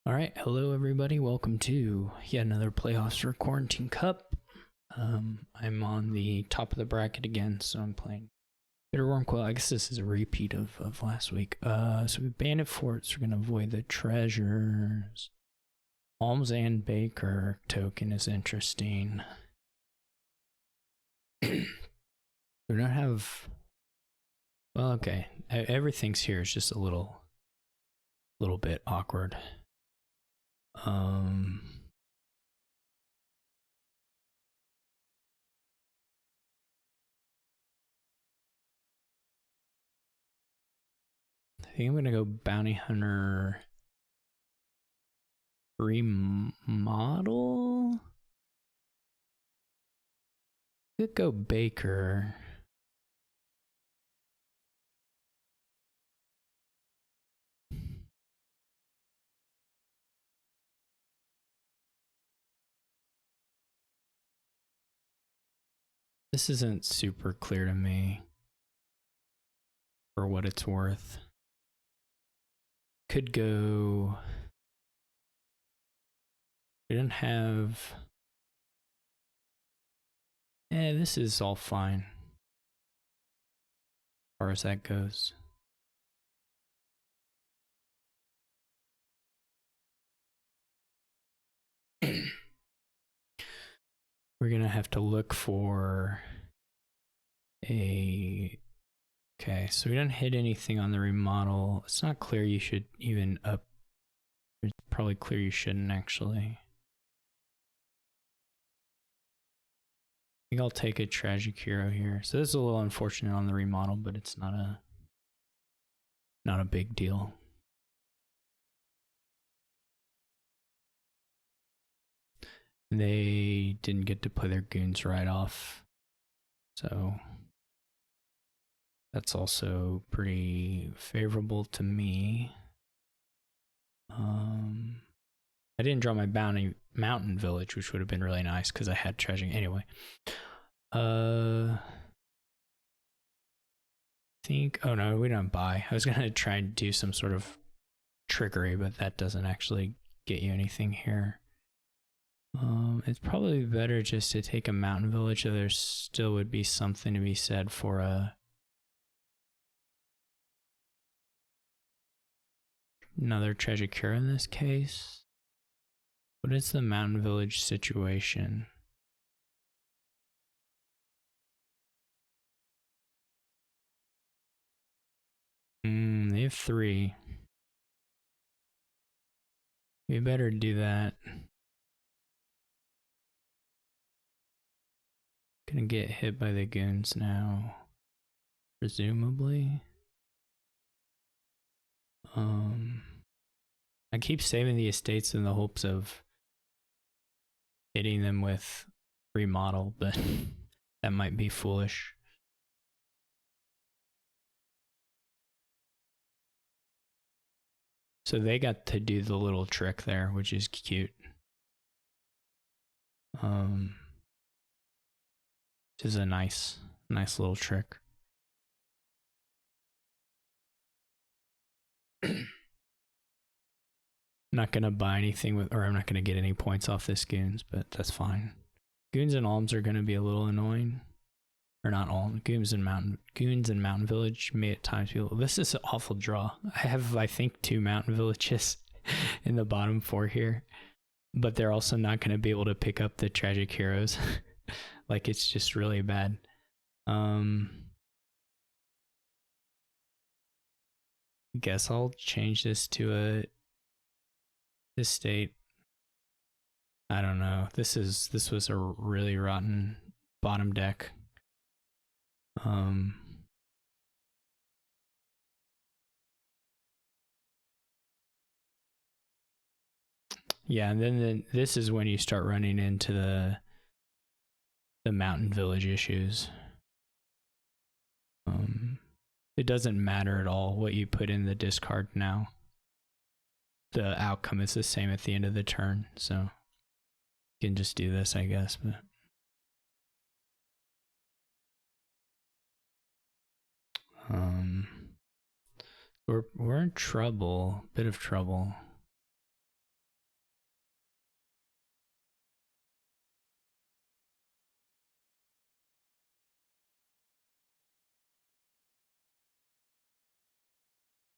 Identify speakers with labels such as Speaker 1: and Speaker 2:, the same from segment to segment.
Speaker 1: All right, hello everybody. Welcome to yet another playoffs for Quarantine Cup. I'm on the top of the bracket again, so I'm playing Bitter Worm Quill. I guess this is a repeat of last week. So we Bandit Forts. We're gonna avoid the treasures. Alms and Baker token is interesting. We don't have. Well, okay. Everything's here. It's just a little bit awkward. I think I'm gonna go Bounty Hunter remodel. Could go Baker. This isn't super clear to me for what it's worth. Could go. We didn't have. This is all fine. As far as that goes. We're gonna have to look for a. Okay, so we didn't hit anything on the remodel. It's not clear you should even up. It's probably clear you shouldn't actually. I think I'll take a tragic hero here. So this is a little unfortunate on the remodel, but it's not a big deal. They didn't get to play their goons right off, so that's also pretty favorable to me. I didn't draw my bounty mountain village, which would have been really nice because I had treasure anyway. Think. Oh no, we don't buy. I was gonna try and do some sort of trickery, but that doesn't actually get you anything here. It's probably better just to take a mountain village, so there still would be something to be said for another treasure cure in this case. What is the mountain village situation? They have 3. We better do that. Gonna get hit by the goons now, presumably. I keep saving the estates in the hopes of hitting them with remodel, but that might be foolish. So they got to do the little trick there, which is cute. This is a nice little trick. Not gonna buy anything with, or I'm not gonna get any points off this goons, but that's fine. Goons and alms are gonna be a little annoying. Or not all goons and mountain village may at times feel this is an awful draw. I have I think 2 mountain villages in the bottom 4 here, but they're also not going to be able to pick up the tragic heroes. Like it's just really bad. Guess I'll change this to this state. I don't know. This was a really rotten bottom deck. Yeah, and then this is when you start running into the mountain village issues. It doesn't matter at all what you put in the discard now. The outcome is the same at the end of the turn, so you can just do this, I guess. But we're in trouble, bit of trouble.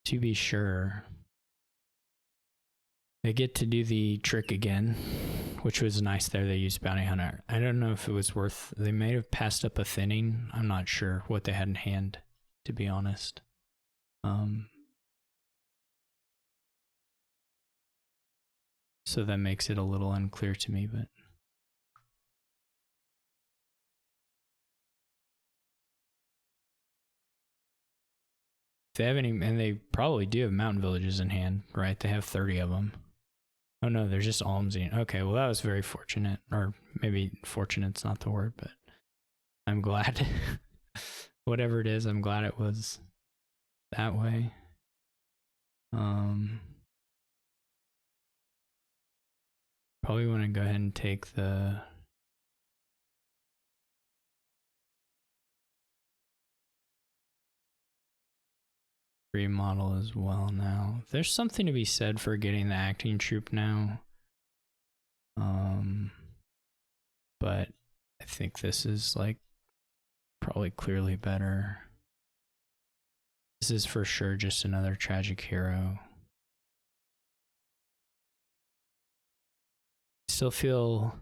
Speaker 1: to be sure. They get to do the trick again, which was nice there. They used Bounty Hunter. I don't know if it was worth... They may have passed up a thinning. I'm not sure what they had in hand, to be honest. So that makes it a little unclear to me, but... If they have any... And they probably do have mountain villages in hand, right? They have 30 of them. Oh no, they're just almsing. Okay, well that was very fortunate. Or maybe fortunate's not the word, but I'm glad. Whatever it is, I'm glad it was that way. Probably want to go ahead and take the... remodel as well now. There's something to be said for getting the acting troupe now. But I think this is like probably clearly better. This is for sure just another tragic hero. Still feel,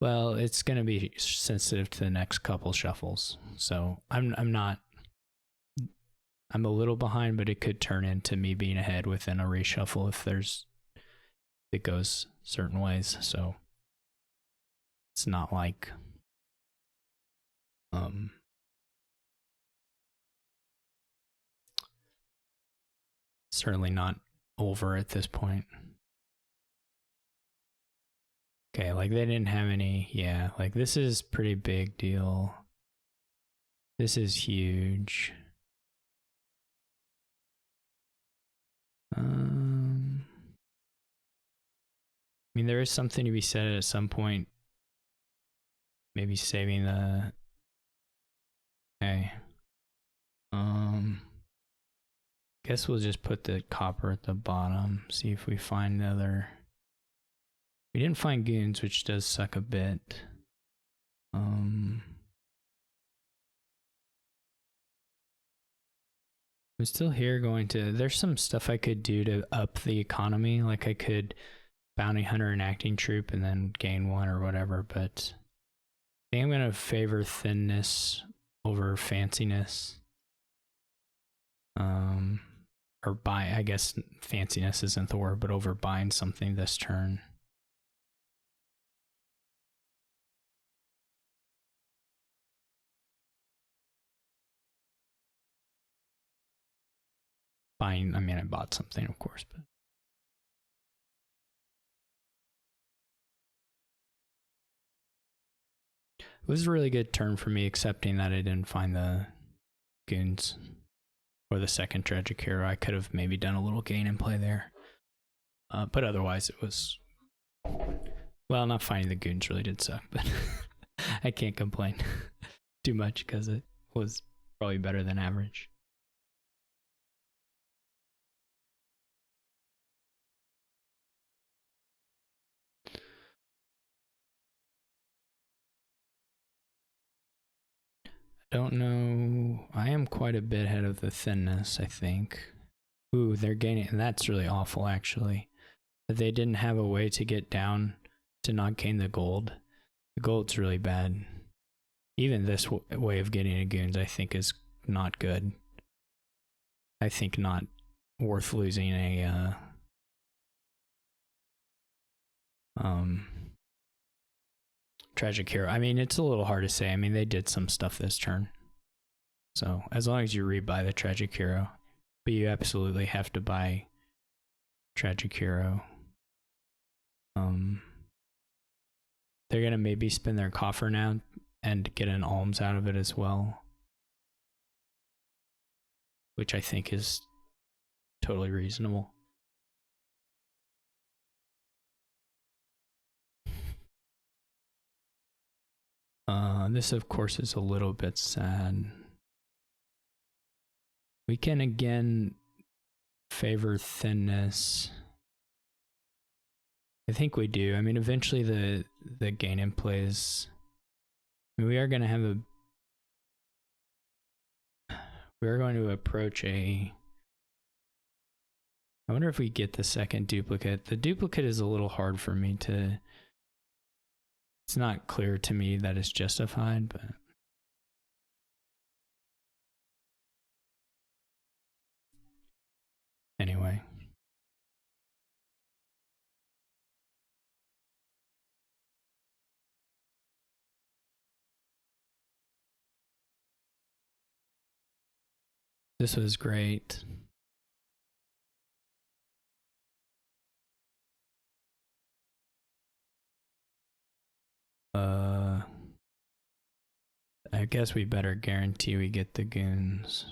Speaker 1: well, it's gonna be sensitive to the next couple shuffles. So I'm a little behind, but it could turn into me being ahead within a reshuffle if it goes certain ways. So it's not like certainly not over at this point. Okay, like they didn't have any, yeah, like this is pretty big deal. This is huge. I mean, there is something to be said at some point. Maybe saving the... Okay. Guess we'll just put the copper at the bottom. See if we find the other... We didn't find goons, which does suck a bit. I'm still here going to... There's some stuff I could do to up the economy. Like I could bounty hunter and acting troupe and then gain one or whatever, but I think I'm going to favor thinness over fanciness. Or buy, I guess fanciness isn't the word, but over buying something this turn. Buying, I mean, I bought something, of course, but. It was a really good turn for me, accepting that I didn't find the goons or the second tragic hero. I could have maybe done a little gain and play there. But otherwise it was, well, not finding the goons really did suck, but I can't complain too much because it was probably better than average. Don't know. I am quite a bit ahead of the thinness, I think. Ooh, they're gaining, and that's really awful, actually. That they didn't have a way to get down to not gain the gold. The gold's really bad. Even this way of getting a goons, I think, is not good. I think not worth losing a tragic hero. I mean, it's a little hard to say. I mean, they did some stuff this turn. So as long as you rebuy the tragic hero, but you absolutely have to buy tragic hero. They're gonna maybe spend their coffer now and get an alms out of it as well, which I think is totally reasonable. This of course is a little bit sad. We can again favor thinness. I think we do. I mean, eventually the gain in plays. I mean, we are gonna have We're going to approach a... I wonder if we get the second duplicate. The duplicate is a little hard for me to... It's not clear to me that it's justified, but... Anyway. This was great. I guess we better guarantee we get the goons.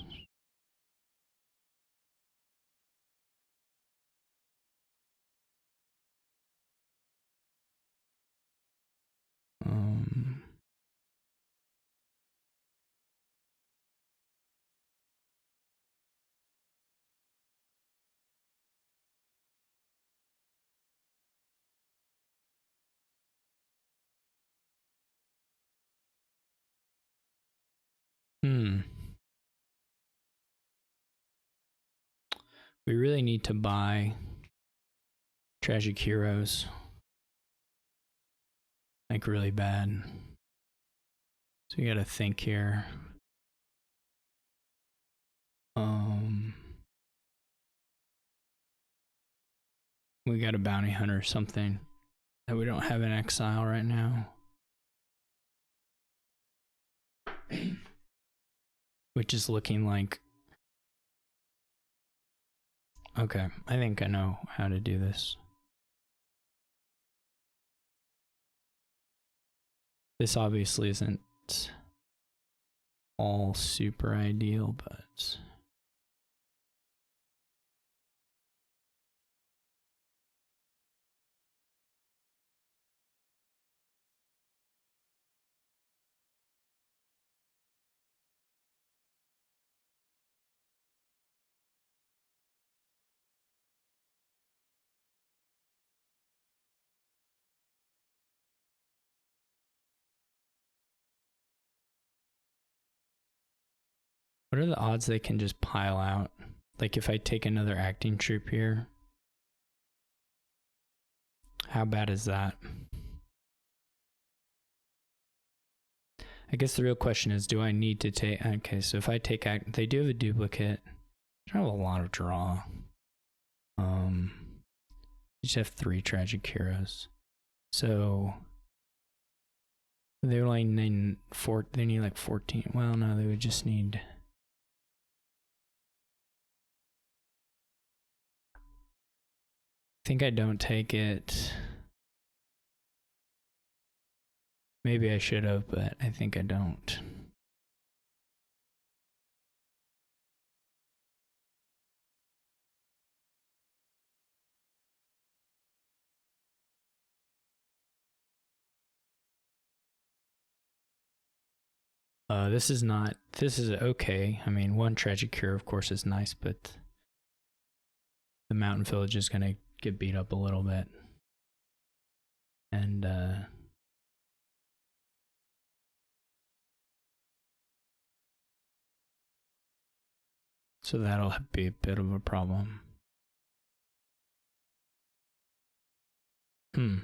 Speaker 1: We really need to buy Tragic Heroes. Like really bad. So we gotta think here. We got a bounty hunter or something that we don't have in exile right now. Which is looking like... Okay, I think I know how to do this. This obviously isn't all super ideal, but... What are the odds they can just pile out? Like if I take another acting troop here, how bad is that? I guess the real question is, do I need to take... Okay, so if I take... They do have a duplicate. They don't have a lot of draw. You just have 3 Tragic Heroes. So... They only need 4... They need like 14. Well, no, they would just need... I think I don't take it. Maybe I should have, but I think I don't. This is okay. I mean, 1 Tragic Hero, of course, is nice, but the Mountain Village is gonna get beat up a little bit. And, so that'll be a bit of a problem. I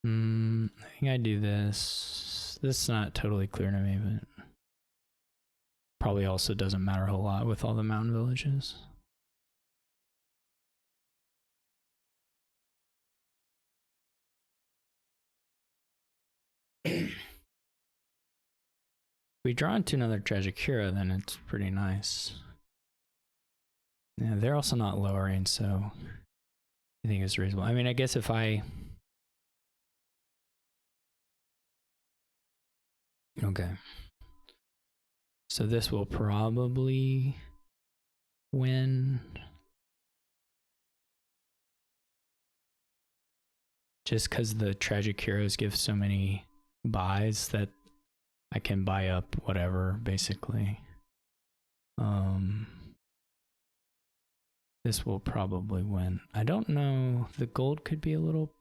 Speaker 1: think I do this. This is not totally clear to me, but probably also doesn't matter a whole lot with all the mountain villages. If we draw into another Tragic Hero, then it's pretty nice. Yeah, they're also not lowering, so I think it's reasonable. I mean, I guess if I... Okay. So this will probably win. Just because the Tragic Heroes give so many buys that I can buy up whatever, basically. This will probably win. I don't know. The gold could be a little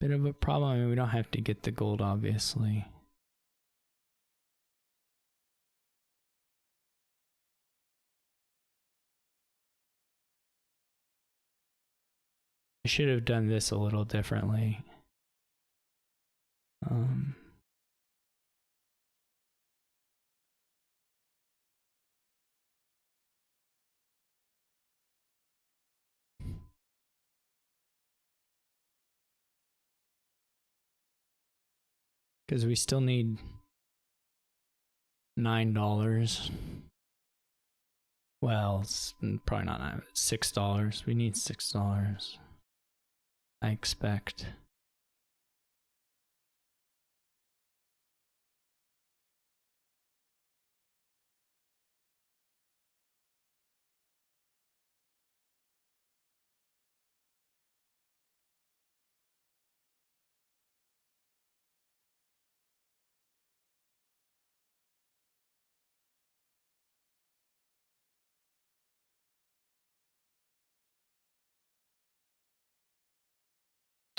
Speaker 1: bit of a problem. I mean, we don't have to get the gold, obviously. I should have done this a little differently. Because we still need $9. Well, it's probably not $9, $6. We need $6. I expect.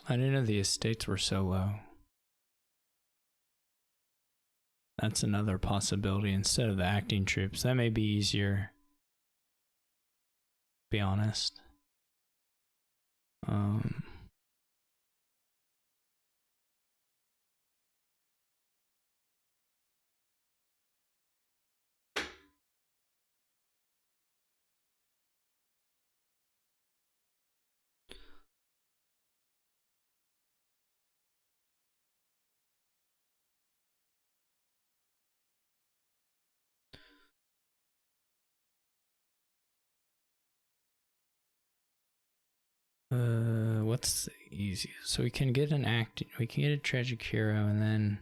Speaker 1: I didn't know the estates were so low. That's another possibility instead of the acting troops. That may be easier. To be honest. What's the easiest? So we can get an act. We can get a tragic hero, and then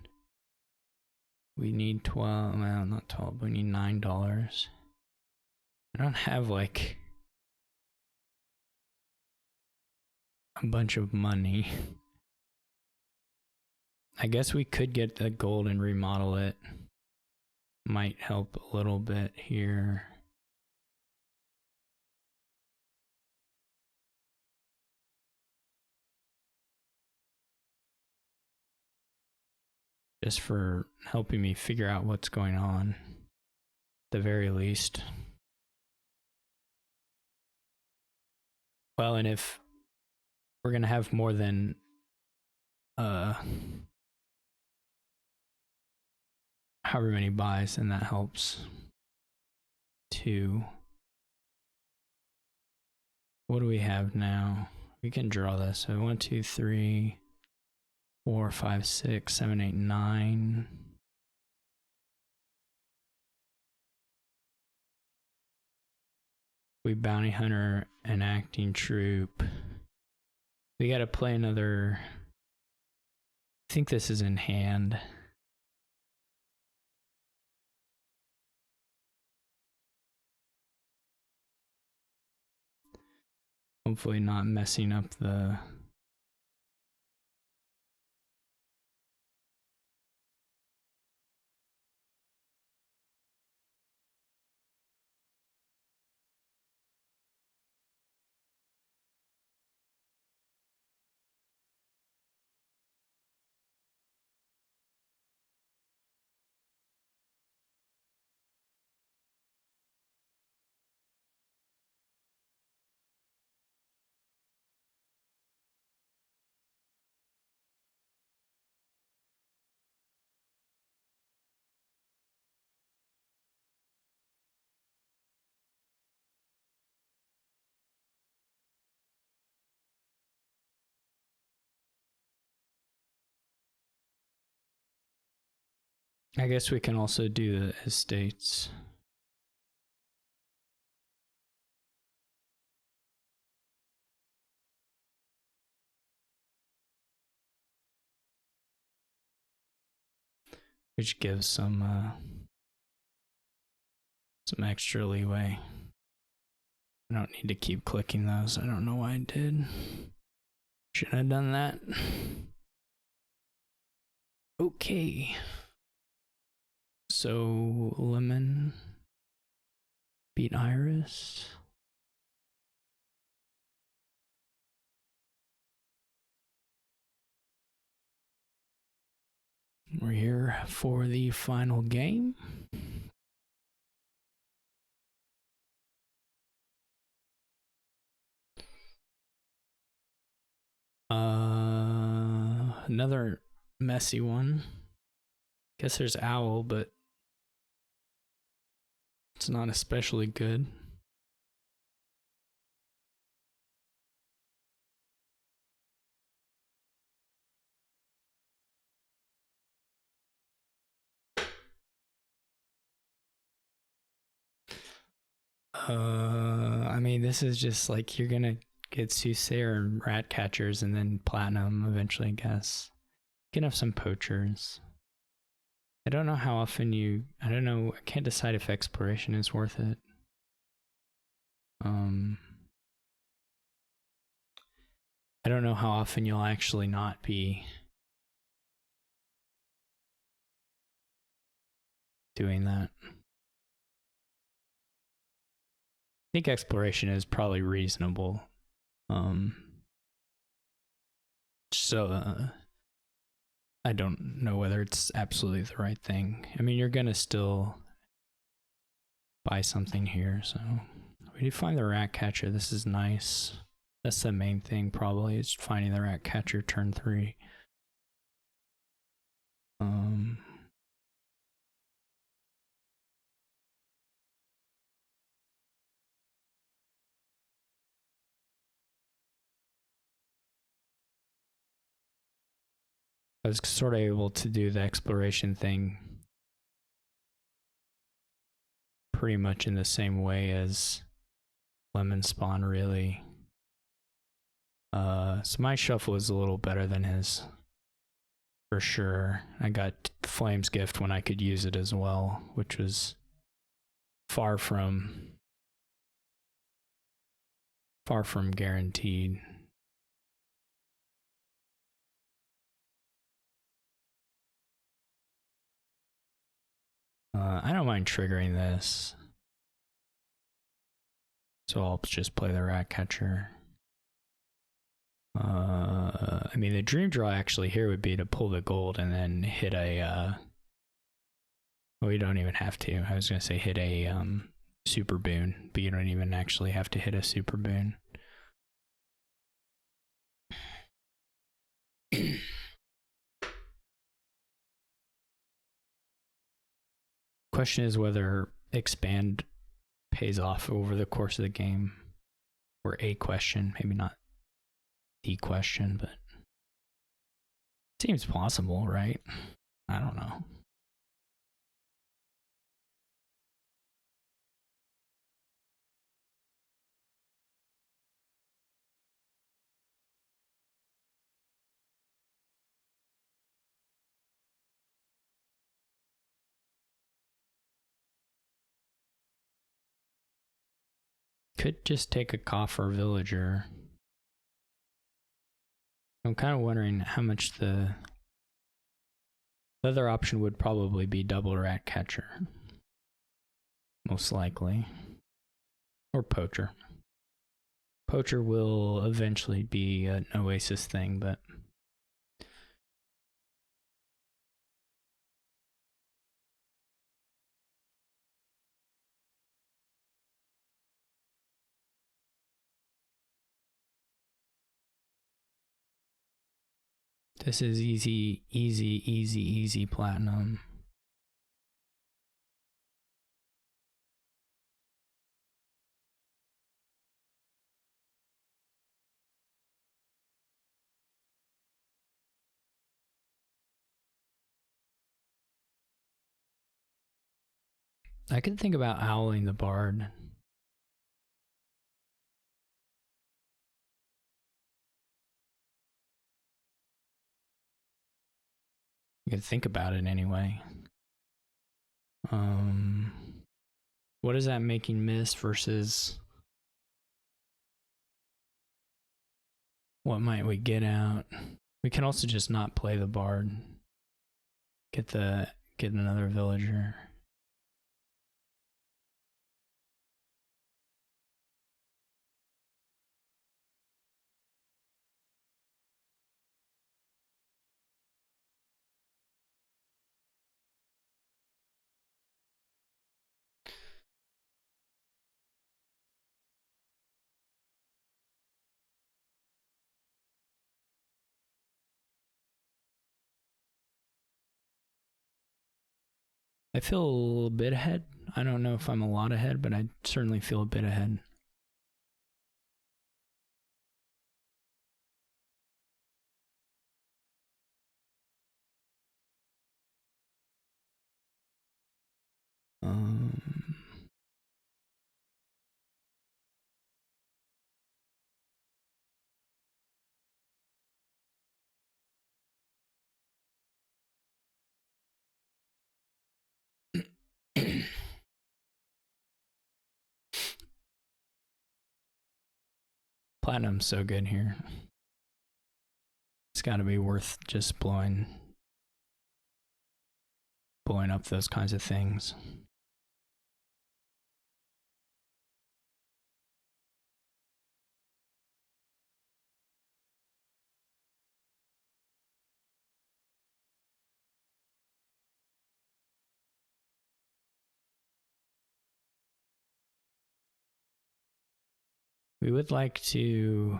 Speaker 1: we need 12. Well, not 12. We need $9. I don't have like a bunch of money. I guess we could get the gold and remodel it. Might help a little bit here. Just for helping me figure out what's going on, at the very least. Well, and if we're gonna have more than however many buys, and that helps too. What do we have now? We can draw this. So 1, 2, 3, 4, 5, 6, 7, 8, 9. We bounty hunter an acting troop. We gotta play another. I think this is in hand. Hopefully not messing up the. I guess we can also do the estates. Which gives some extra leeway. I don't need to keep clicking those. I don't know why I did. Should have done that. Okay. So Lemon beat Iris. We're here for the final game. Another messy one. Guess there's Owl, but it's not especially good. I mean, this is just like you're gonna get Soothsayer and Rat Catchers and then Platinum eventually, I guess. You can have some Poachers. I don't know how often I don't know, I can't decide if Exploration is worth it. I don't know how often you'll actually not be doing that. I think Exploration is probably reasonable. I don't know whether it's absolutely the right thing. I mean, you're gonna still buy something here, so we do find the Rat Catcher. This is nice. That's the main thing, probably, is finding the Rat Catcher turn 3. I was sort of able to do the exploration thing pretty much in the same way as Lemon Spawn, really. So my shuffle is a little better than his, for sure. I got Flame's Gift when I could use it as well, which was far from guaranteed. I don't mind triggering this, so I'll just play the Rat Catcher. I mean, the dream draw actually here would be to pull the gold and then hit a, well, you don't even have to. I was going to say hit a super boon, but you don't even actually have to hit a super boon. Question is whether expand pays off over the course of the game, or a question, maybe not the question, but seems possible, right? I don't know. Could just take a Coffer Villager. I'm kind of wondering how much the other option would probably be double Rat Catcher. Most likely. Or Poacher. Poacher will eventually be an Oasis thing, but this is easy platinum. I could think about Owling the Bard. You could think about it anyway. What is that making miss versus what might we get out? We can also just not play the Bard. Get another Villager. I feel a little bit ahead. I don't know if I'm a lot ahead, but I certainly feel a bit ahead. Platinum's so good here. It's got to be worth just blowing up those kinds of things. We would like to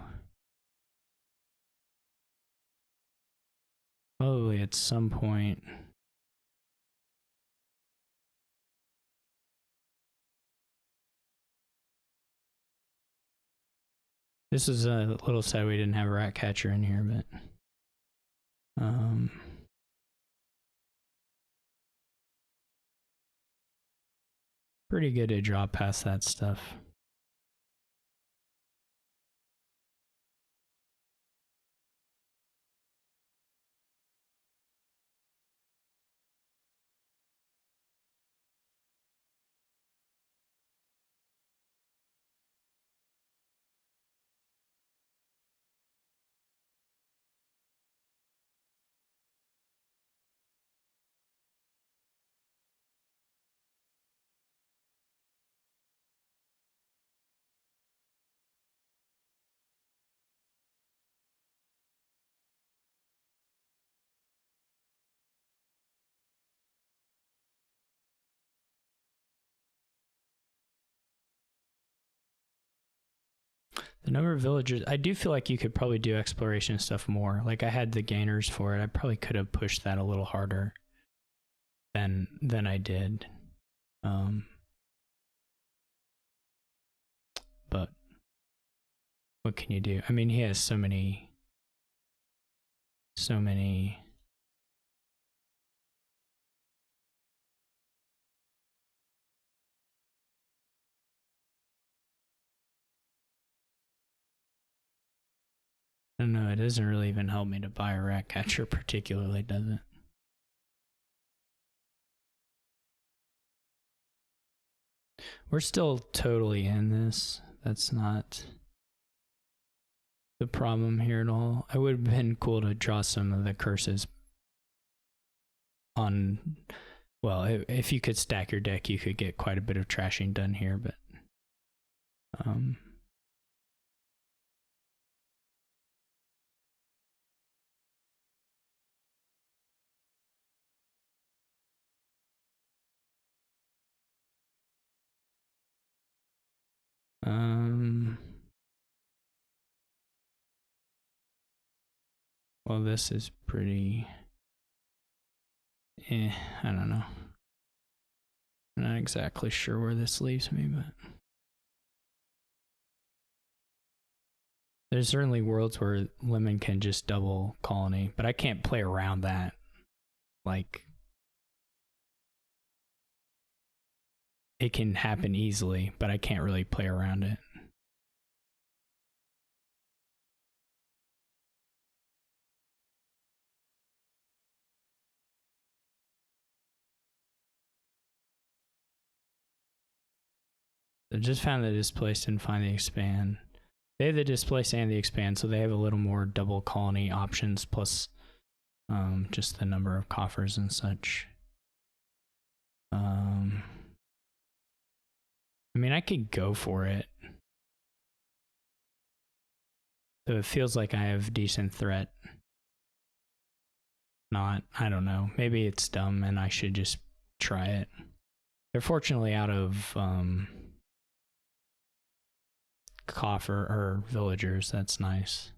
Speaker 1: probably at some point this is a little sad we didn't have a rat catcher in here, but pretty good to drop past that stuff. The number of villagers, I do feel like you could probably do exploration stuff more. Like I had the gainers for it. I probably could have pushed that a little harder than I did. But what can you do? I mean, he has so many. I don't know, it doesn't really even help me to buy a rat catcher particularly, does it? We're still totally in this. That's not the problem here at all. It would have been cool to draw some of the curses on, well, if you could stack your deck, you could get quite a bit of trashing done here, but well, this is pretty, I don't know. I'm not exactly sure where this leaves me, but there's certainly worlds where Lemon can just double colony, but I can't play around that. Like, it can happen easily, but I can't really play around it. I just found the displace and find the expand. They have the displace and the expand, so they have a little more double colony options, plus just the number of coffers and such. I mean, I could go for it. So it feels like I have decent threat. Not, I don't know. Maybe it's dumb and I should just try it. They're fortunately out of coffer or villagers. That's nice.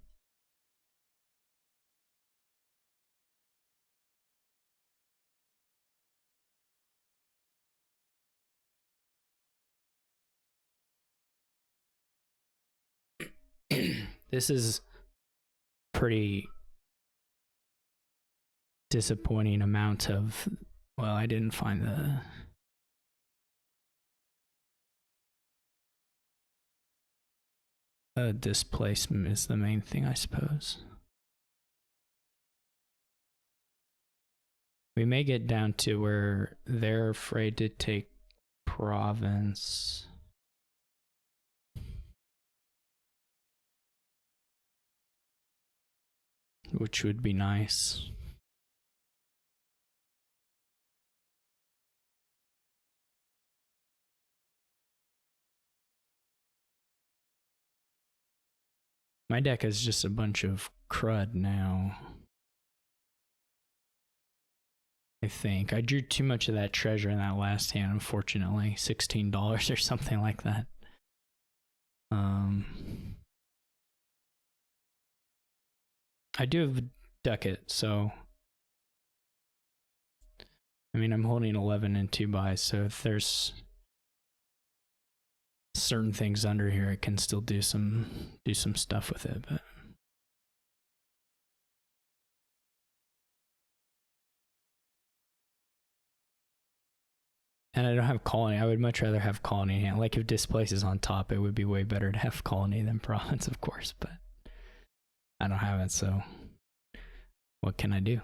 Speaker 1: This is pretty disappointing amount of, well, I didn't find the displacement is the main thing, I suppose. We may get down to where they're afraid to take province. Which would be nice. My deck is just a bunch of crud now. I think I drew too much of that treasure in that last hand, unfortunately. $16 or something like that. I do have a ducat, so I mean I'm holding 11 and 2 buys, so if there's certain things under here, I can still do some stuff with it, but and I don't have colony. I would much rather have colony in hand. Like if displace is on top, it would be way better to have colony than province, of course, but I don't have it, so what can I do?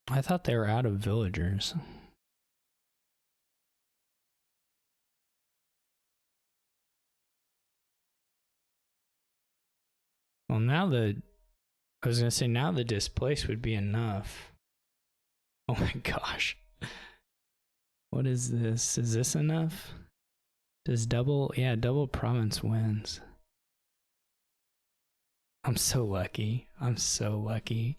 Speaker 1: I thought they were out of villagers. Well, now I was gonna say now the displace would be enough. Oh my gosh. What is this? Is this enough? Does double, yeah, double province wins. I'm so lucky. I'm so lucky.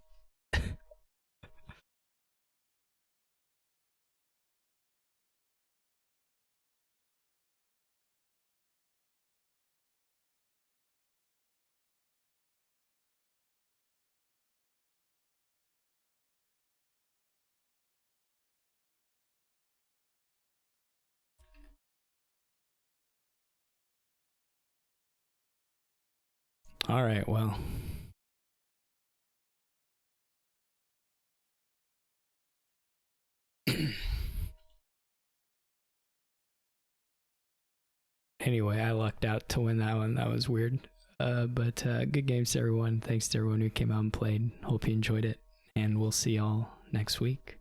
Speaker 1: All right, well. Anyway, I lucked out to win that one. That was weird. But good games to everyone. Thanks to everyone who came out and played. Hope you enjoyed it. And we'll see y'all next week.